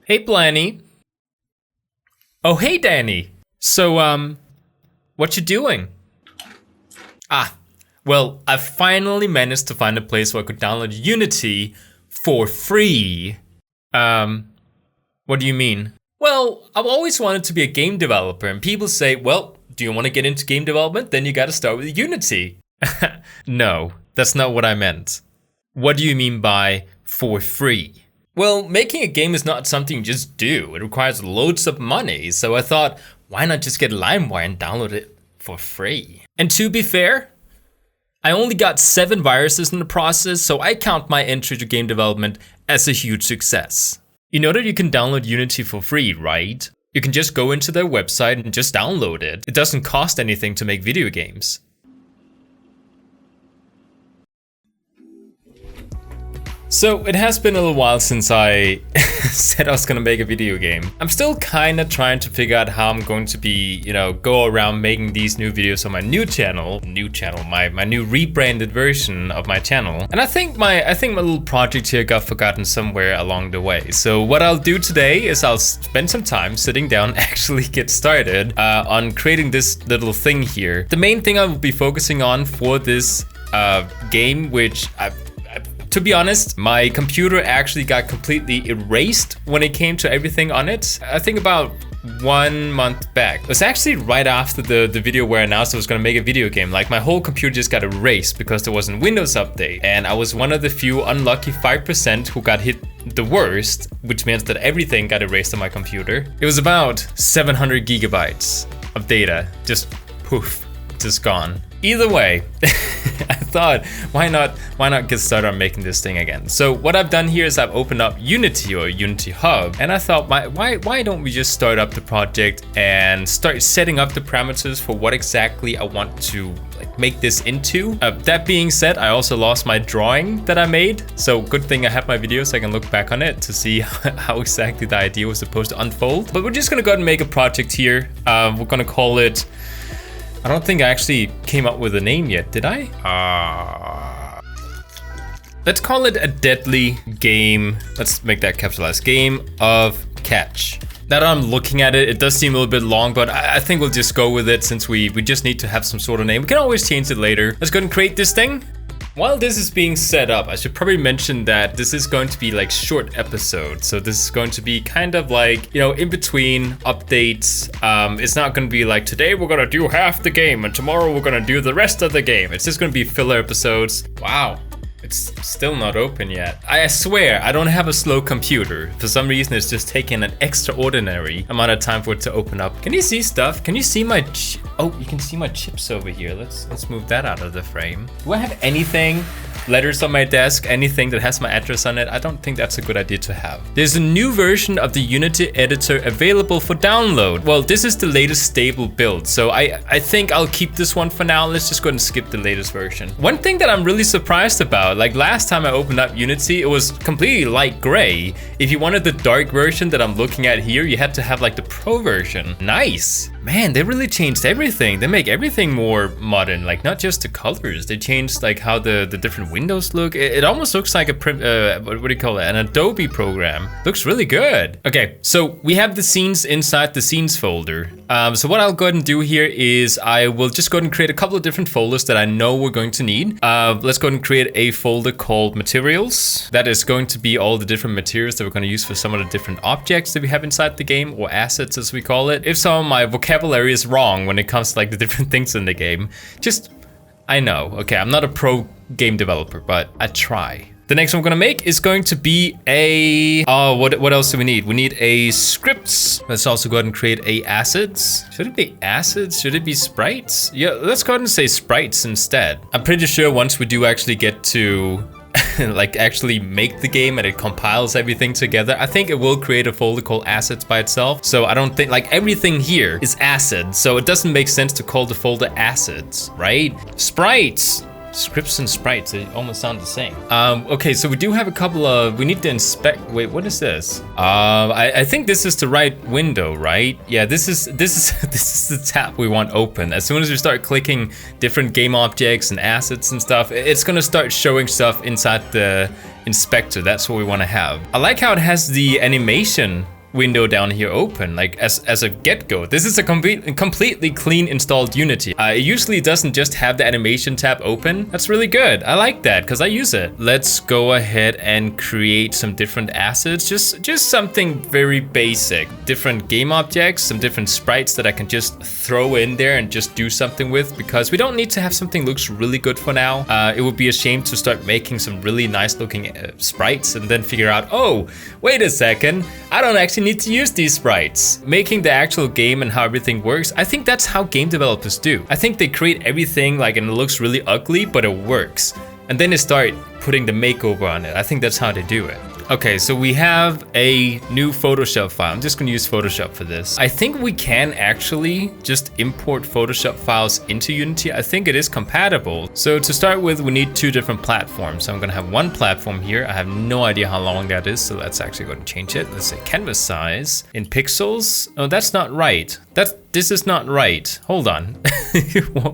Hey, Blanny. Oh, hey, Dani. So, what you doing? Well, I finally managed to find a place where I could download Unity for free. What do you mean? Well, I've always wanted to be a game developer, and people say, well, do you want to get into game development? Then you gotta start with Unity. No, that's not what I meant. What do you mean by for free? Well, making a game is not something you just do. It requires loads of money, so I thought, why not just get LimeWire and download it for free? And to be fair, I only got 7 viruses in the process, so I count my entry to game development as a huge success. You know that you can download Unity for free, right? You can just go into their website and just download it. It doesn't cost anything to make video games. So it has been a little while since I said I was gonna make a video game. I'm still kinda trying to figure out how I'm going to be, go around making these new videos on my new channel, my new rebranded version of my channel. And I think my little project here got forgotten somewhere along the way. So what I'll do today is I'll spend some time sitting down and actually get started on creating this little thing here. The main thing I will be focusing on for this game, which to be honest, my computer actually got completely erased when it came to everything on it. I think about 1 month back. It was actually right after the video where I announced I was gonna make a video game. Like, my whole computer just got erased because there was a Windows update. And I was one of the few unlucky 5% who got hit the worst, which means that everything got erased on my computer. It was about 700 gigabytes of data. Just poof, just gone. Either way, I thought, why not get started on making this thing again? So what I've done here is I've opened up Unity or Unity Hub, and I thought, why don't we just start up the project and start setting up the parameters for what exactly I want to make this into. That being said, I also lost my drawing that I made, so good thing I have my video so I can look back on it to see how exactly the idea was supposed to unfold. But we're just gonna go ahead and make a project here. We're gonna call it, I don't think I actually came up with a name yet, did I? Let's call it a deadly game. Let's make that capitalized. Game of catch. Now that I'm looking at it, it does seem a little bit long, but I think we'll just go with it since we just need to have some sort of name. We can always change it later. Let's go ahead and create this thing. While this is being set up, I should probably mention that this is going to be like short episodes. So this is going to be kind of like, in between updates. It's not going to be like, today we're going to do half the game and tomorrow we're going to do the rest of the game. It's just going to be filler episodes. Wow. It's still not open yet. I swear, I don't have a slow computer. For some reason, it's just taking an extraordinary amount of time for it to open up. Can you see stuff? Can you see my oh, you can see my chips over here. Let's move that out of the frame. Do I have anything? Letters on my desk, anything that has my address on it? I don't think that's a good idea to have. There's a new version of the Unity editor available for download. Well, this is the latest stable build, so I think I'll keep this one for now. Let's just go ahead and skip the latest version. One thing that I'm really surprised about, like last time I opened up Unity, it was completely light gray. If you wanted the dark version that I'm looking at here, you had to have like the pro version. Nice. Man, they really changed everything. They make everything more modern, like not just the colors. They changed like how the different windows look. It almost looks like a, what do you call it? An Adobe program. Looks really good. Okay, so we have the scenes inside the scenes folder. So what I'll go ahead and do here is I will just go ahead and create a couple of different folders that I know we're going to need. Let's go ahead and create a folder called materials. That is going to be all the different materials that we're going to use for some of the different objects that we have inside the game, or assets as we call it. If some of my vocabulary is wrong when it comes to like the different things in the game, I know, okay, I'm not a pro game developer, but I try. The next one we're gonna make is going to be a, what else do we need? We need a scripts. Let's also go ahead and create a assets. Should it be assets? Should it be sprites? Yeah, let's go ahead and say sprites instead. I'm pretty sure once we do actually get to like actually make the game and it compiles everything together, I think it will create a folder called assets by itself. So I don't think, like, everything here is assets, so it doesn't make sense to call the folder assets, right? Sprites. Scripts and sprites, they almost sound the same. Okay, so we do have a couple of, we need to inspect, wait, what is this? I think this is the right window, right? Yeah, this is the tab we want open. As soon as we start clicking different game objects and assets and stuff, it's gonna start showing stuff inside the inspector. That's what we want to have. I like how it has the animation window down here open, like as a get-go. This is a completely clean installed Unity. It usually doesn't just have the animation tab open. That's really good. I like that because I use it. Let's go ahead and create some different assets. Just something very basic. Different game objects, some different sprites that I can just throw in there and just do something with, because we don't need to have something looks really good for now. It would be a shame to start making some really nice looking sprites and then figure out, oh, wait a second, I don't actually need to use these sprites. Making the actual game and how everything works, I think that's how game developers do. I think they create everything like, and it looks really ugly, but it works. And then they start putting the makeover on it. I think that's how they do it. Okay, so we have a new Photoshop file. I'm just gonna use Photoshop for this. I think we can actually just import Photoshop files into Unity. I think it is compatible. So to start with, we need 2 different platforms. So I'm gonna have one platform here. I have no idea how long that is, so let's actually go and change it. Let's say canvas size in pixels. Oh, that's not right. This is not right. Hold on.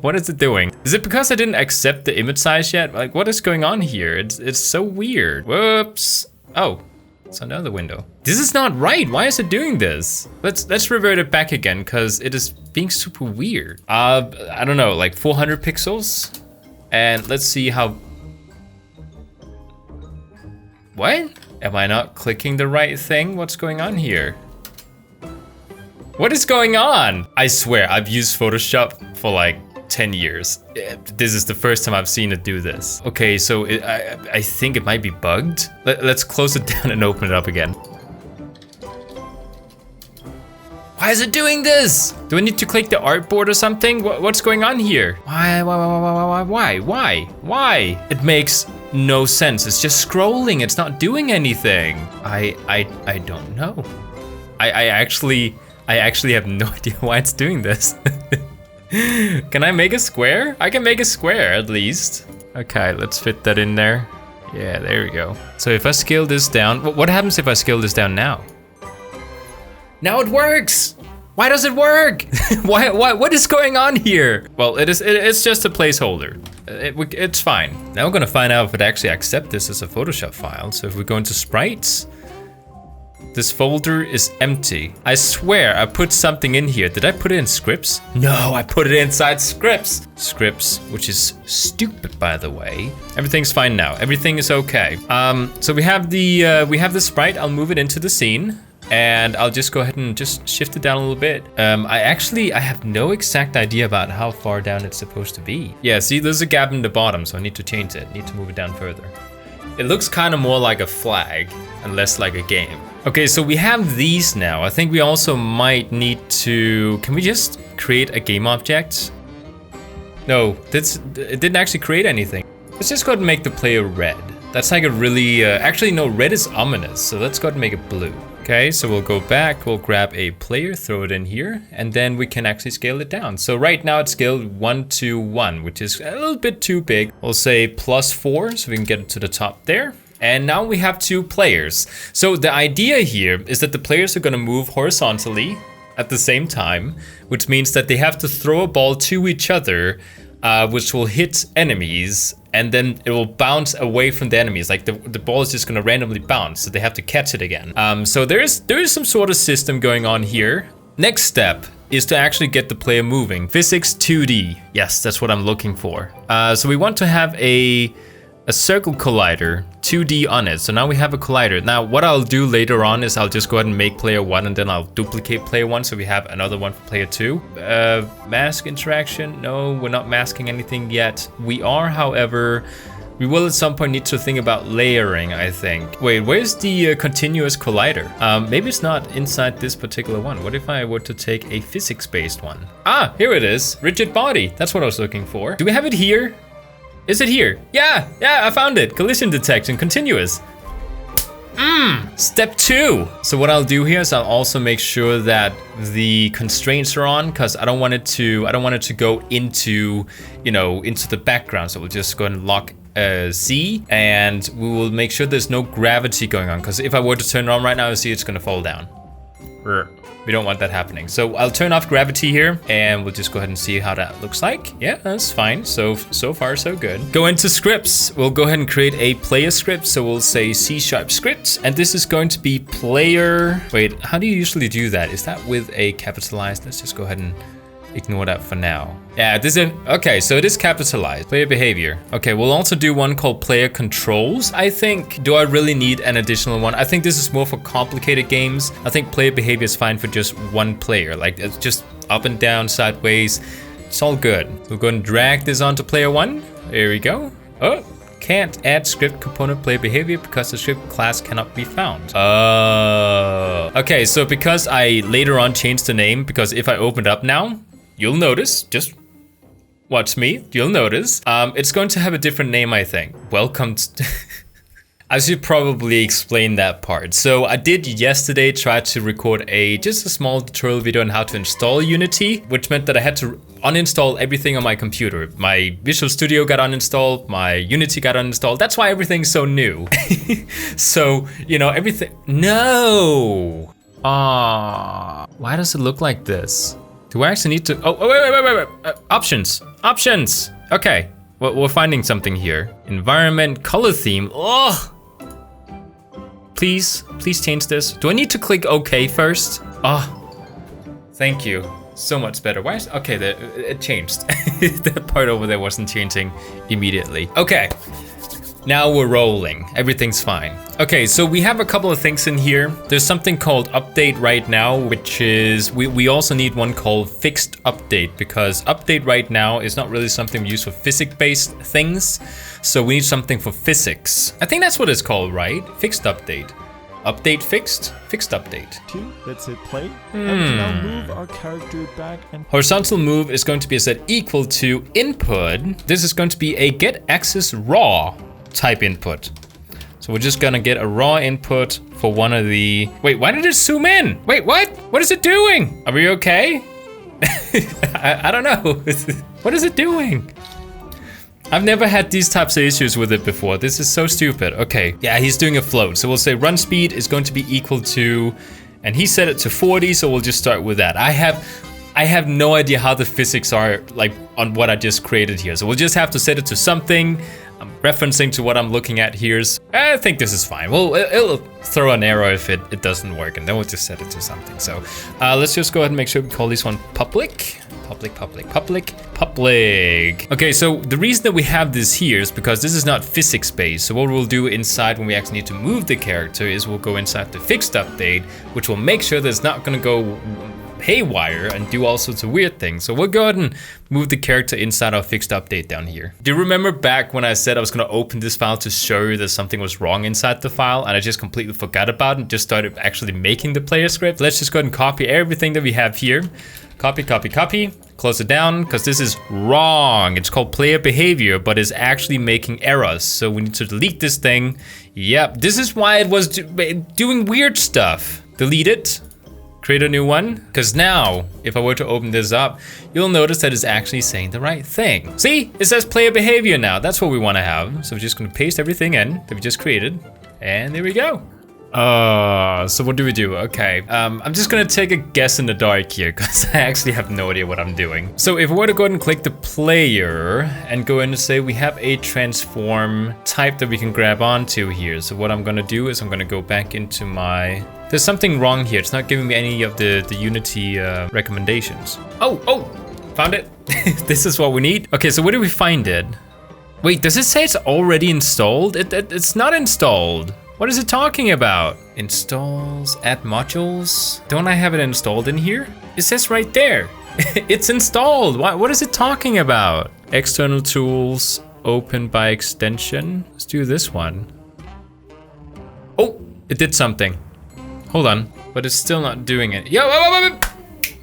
What is it doing? Is it because I didn't accept the image size yet? Like, what is going on here? It's so weird. Whoops. Oh, it's another window. This is not right. Why is it doing this? Let's revert it back again, because it is being super weird. I don't know, like 400 pixels. And let's see how. What? Am I not clicking the right thing? What's going on here? What is going on? I swear, I've used Photoshop for like 10 years. This is the first time I've seen it do this. Okay, so I think it might be bugged. Let's close it down and open it up again. Why is it doing this? Do I need to click the artboard or something? What's going on here? Why? It makes no sense. It's just scrolling. It's not doing anything. I don't know. I actually have no idea why it's doing this. Can I make a square? I can make a square at least. Okay, let's fit that in there. Yeah, there we go. So if I scale this down, what happens if I scale this down now? Now it works! Why does it work? What is going on here? Well, it's just a placeholder. It's fine. Now we're gonna find out if it actually accepts this as a Photoshop file. So if we go into sprites, this folder is empty. I swear I put something in here. Did I put it in scripts? No, I put it inside scripts. Scripts, which is stupid, by the way. Everything's fine now. Everything is okay. So we have the sprite. I'll move it into the scene, and I'll just go ahead and just shift it down a little bit. I have no exact idea about how far down it's supposed to be. Yeah, see, there's a gap in the bottom, so I need to change it. Need to move it down further. It looks kind of more like a flag and less like a game. Okay, so we have these now. I think we also might need to... Can we just create a game object? No, it didn't actually create anything. Let's just go ahead and make the player red. That's like a really... actually, no, red is ominous. So let's go ahead and make it blue. Okay, so we'll go back, we'll grab a player, throw it in here, and then we can actually scale it down. So right now it's scaled 1 to 1, which is a little bit too big. We'll say +4, so we can get it to the top there. And now we have 2 players. So the idea here is that the players are gonna move horizontally at the same time, which means that they have to throw a ball to each other, which will hit enemies, and then it will bounce away from the enemies. Like the ball is just gonna randomly bounce, so they have to catch it again. So there is some sort of system going on here. Next step is to actually get the player moving. Physics 2D. Yes, that's what I'm looking for. So we want to have a circle collider, 2D on it. So now we have a collider. Now what I'll do later on is I'll just go ahead and make player 1, and then I'll duplicate player 1, so we have another one for player 2. Mask interaction, no, we're not masking anything yet. We are, however, we will at some point need to think about layering, I think. Wait, where's the continuous collider? Maybe it's not inside this particular one. What if I were to take a physics-based one? Ah, here it is, rigid body. That's what I was looking for. Do we have it here? Is it here? Yeah, I found it. Collision detection, continuous. Step 2. So what I'll do here is I'll also make sure that the constraints are on, because I don't want it to go into, into the background. So we'll just go ahead and lock Z, and we will make sure there's no gravity going on, because if I were to turn it on right now, you see it's gonna fall down. We don't want that happening. So I'll turn off gravity here and we'll just go ahead and see how that looks like. Yeah, that's fine. So far, so good. Go into scripts. We'll go ahead and create a player script. So we'll say C# script, and this is going to be player. Wait, how do you usually do that? Is that with a capitalized? Let's just go ahead and ignore that for now. Yeah, this is, okay, so it is capitalized. Player behavior. Okay, we'll also do one called player controls. I think, do I really need an additional one? I think this is more for complicated games. I think player behavior is fine for just one player. Like, it's just up and down, sideways. It's all good. We'll go and drag this onto player one. There we go. Oh, can't add script component player behavior because the script class cannot be found. Okay, so because I later on changed the name, because if I open it up now, you'll notice, just watch me, you'll notice, it's going to have a different name, I think. Welcome to... I should probably explain that part. So I did yesterday try to record just a small tutorial video on how to install Unity, which meant that I had to uninstall everything on my computer. My Visual Studio got uninstalled, my Unity got uninstalled. That's why everything's so new. So, you know, everything... No! Why does it look like this? Do I actually need to? Oh, wait. Options. Okay, well, we're finding something here. Environment, color theme. Oh, please change this. Do I need to click OK first? Oh, thank you. So much better. Why is, okay, it changed. That part over there wasn't changing immediately. Okay. Now we're rolling. Everything's fine. Okay, so we have a couple of things in here. There's something called update right now, which is, we also need one called fixed update, because update right now is not really something we use for physics-based things. So we need something for physics. I think that's what it's called, right? Fixed update. Update fixed? Fixed update. Let's hit play. And we can now move our character back and... Horizontal move is going to be set equal to input. This is going to be a get access raw type input. So we're just gonna get a raw input for one of the... Wait, why did it zoom in? Wait, what? What is it doing? Are we okay? I don't know. What is it doing? I've never had these types of issues with it before. This is so stupid. Okay, yeah, he's doing a float. So we'll say run speed is going to be equal to... And he set it to 40, so we'll just start with that. I have no idea how the physics are like on what I just created here. So we'll just have to set it to something. I'm referencing to what I'm looking at here. So I think this is fine. Well, it'll throw an error if it doesn't work, and then we'll just set it to something. So let's just go ahead and make sure we call this one public. Public. Okay, so the reason that we have this here is because this is not physics-based. So what we'll do inside when we actually need to move the character is we'll go inside the fixed update, which will make sure that it's not gonna go haywire and do all sorts of weird things. So we'll go ahead and move the character inside our fixed update down here. Do you remember back when I said I was going to open this file to show you that something was wrong inside the file, and I just completely forgot about it and just started actually making the player script? Let's just go ahead and copy everything that we have here. Copy, close it down, because this is wrong. It's called player behavior, but it's actually making errors. So we need to delete this thing. Yep, this is why it was doing weird stuff. Delete it. Create a new one, because now if I were to open this up, you'll notice that it's actually saying the right thing. See, it says player behavior now. That's what we want to have. So we're just going to paste everything in that we just created, and there we go. So what do we do? Okay, I'm just gonna take a guess in the dark here, because I actually have no idea what I'm doing. So if we were to go ahead and click the player and go in and say we have a transform type that we can grab onto here. So what I'm gonna do is I'm gonna go back into my... There's something wrong here. It's not giving me any of the Unity recommendations. Oh, found it. This is what we need. Okay, so where do we find it? Wait, does it say it's already installed? It's not installed. What is it talking about? Installs, add modules. Don't I have it installed in here? It says right there. It's installed. What is it talking about? External tools, open by extension. Let's do this one. Oh, it did something. Hold on, but it's still not doing it. Yo,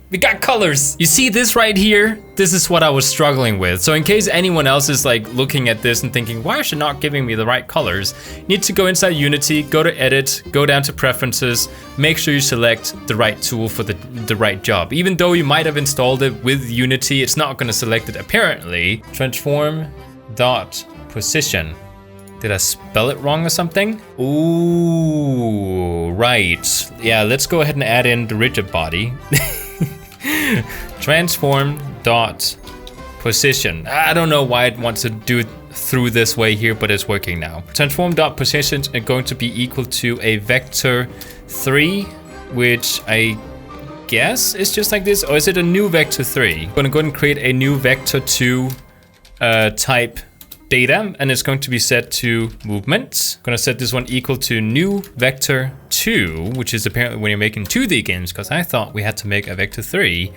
we got colors. You see this right here? This is what I was struggling with. So in case anyone else is like looking at this and thinking, why is it not giving me the right colors? You need to go inside Unity, go to edit, go down to preferences, make sure you select the right tool for the right job. Even though you might have installed it with Unity, it's not gonna select it apparently. Transform dot position. Did I spell it wrong or something? Ooh, right. Yeah, let's go ahead and add in the rigid body. Transform dot position. I don't know why it wants to do it through this way here, but it's working now. Transform dot position is going to be equal to a vector 3, which I guess is just like this, or is it a new vector 3? I'm gonna go ahead and create a new vector 2 type data, and it's going to be set to movement. I'm gonna set this one equal to new vector 2, which is apparently when you're making 2D games, because I thought we had to make a vector 3,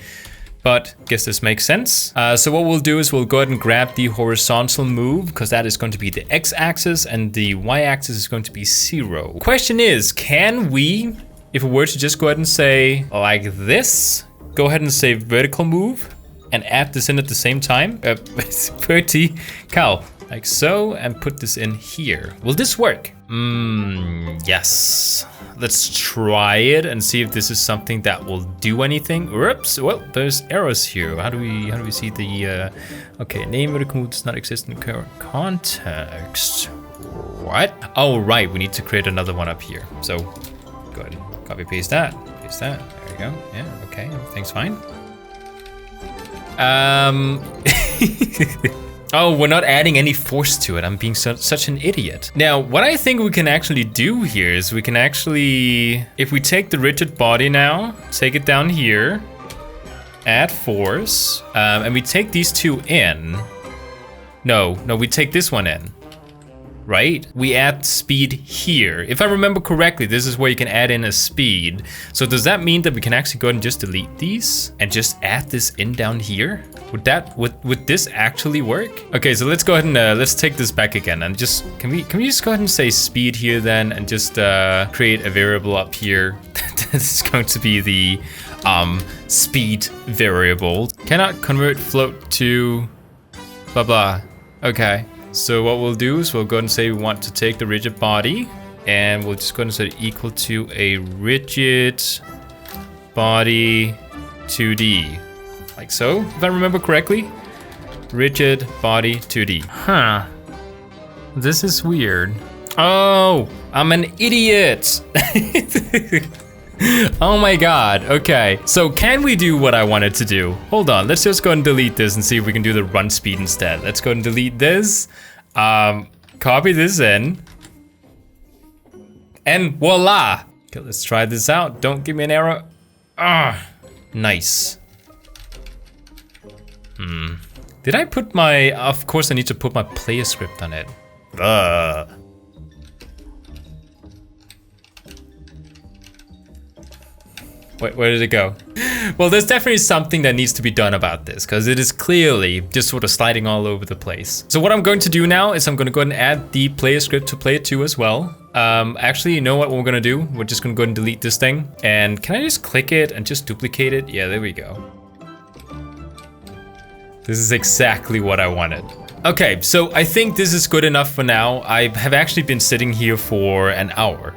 but guess this makes sense. So what we'll do is we'll go ahead and grab the horizontal move, because that is going to be the x-axis, and the y-axis is going to be 0. Question is, can we, if we were to just go ahead and say like this, go ahead and say vertical move, and add this in at the same time? Vertical, like so, and put this in here. Will this work? Yes. Let's try it and see if this is something that will do anything. Oops, well, there's arrows here. How do we see the, okay, name vertical move does not exist in current context. What? Oh, right, we need to create another one up here. So, go ahead, copy paste that, there we go. Yeah, okay, everything's fine. Oh, we're not adding any force to it. I'm being such an idiot. Now, what I think we can actually do here is we can actually, if we take the rigid body now, take it down here, add force, and we take these two in. No, we take this one in, right? We add speed here. If I remember correctly, this is where you can add in a speed. So does that mean that we can actually go ahead and just delete these and just add this in down here? Would this actually work? Okay, so let's go ahead and let's take this back again and just, can we just go ahead and say speed here then, and just create a variable up here. This is going to be the speed variable. Cannot convert float to blah blah. Okay. So what we'll do is we'll go ahead and say we want to take the rigid body, and we'll just go ahead and set it equal to a rigid body 2D. Like so, if I remember correctly. Rigid body 2D. Huh. This is weird. Oh, I'm an idiot. Oh my god, okay. So can we do what I wanted to do? Hold on, let's just go and delete this and see if we can do the run speed instead. Let's go and delete this. Copy this in. And voila! Okay, let's try this out. Don't give me an error. Ah, nice. Did I put my, of course I need to put my player script on it. Wait, where did it go? Well, there's definitely something that needs to be done about this, because it is clearly just sort of sliding all over the place. So what I'm going to do now is I'm going to go ahead and add the player script to player 2 as well. Actually, you know what we're going to do? We're just going to go ahead and delete this thing. And can I just click it and just duplicate it? Yeah, there we go. This is exactly what I wanted. Okay, so I think this is good enough for now. I have actually been sitting here for an hour,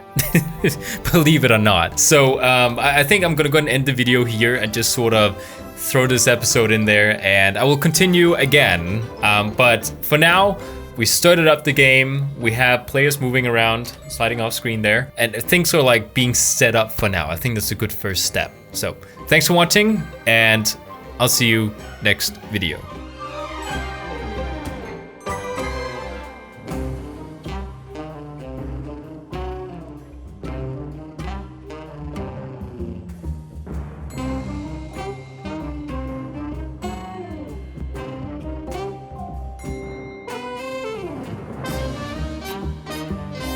believe it or not. So I think I'm gonna go ahead and end the video here and just sort of throw this episode in there, and I will continue again. But for now, we started up the game. We have players moving around, sliding off screen there, and things are like being set up for now. I think that's a good first step. So thanks for watching, and I'll see you next video.